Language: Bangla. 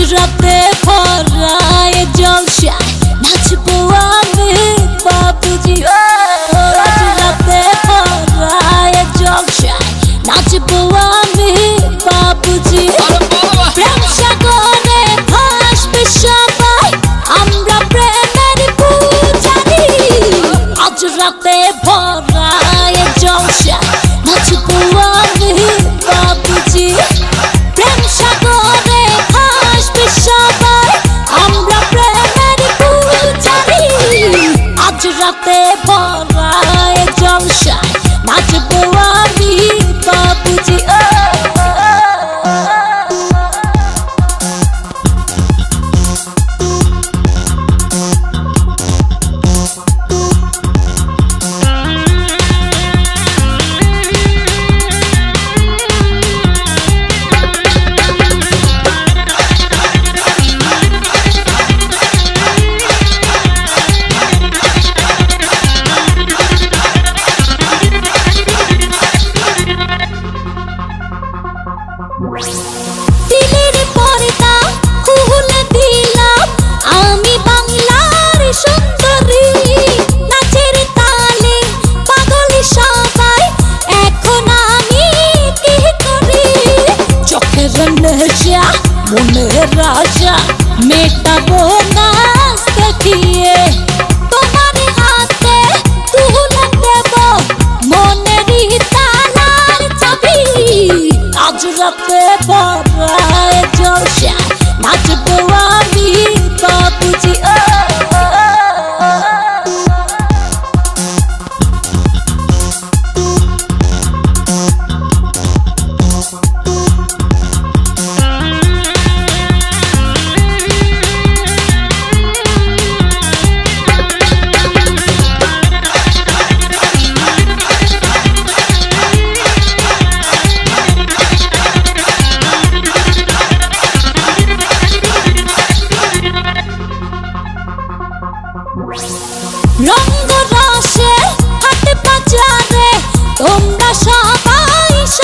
রাতে ভরায় জলসায় নাচবো আমি বাবুজি। আজ রাতে ভরায় জলসায় নাচবো আমি বাবুজি। প্রেম সাগরে ভাসবে সবাই, আমরা প্রেমের পূজারি। আজ রাতে ভরায় জলসায় নাচবো আমি বাবুজি। প্রেম সাগরে ভাসবে সবাই, আমরা প্রেমের পূজারি। আজ রাতে ভরায় জলসায় নাচবো আমি বাবুজি। দিলের পর্দা খুলে দিলাম আমি বাংলার সুন্দরী। নাচের তালে পাগল সবাই, এখন আমি কি করি? চোখের নেশা মনের রাজা মেটাবো নাচ দেখিয়ে। তোমার হাতে তুলে দেব মনেরই তালার চাবি। আজ রাতে ভরায় জলসায় নাচবো আমি বাবুজি। রঙ্গ রসে হাট বাজারে তোমরা সব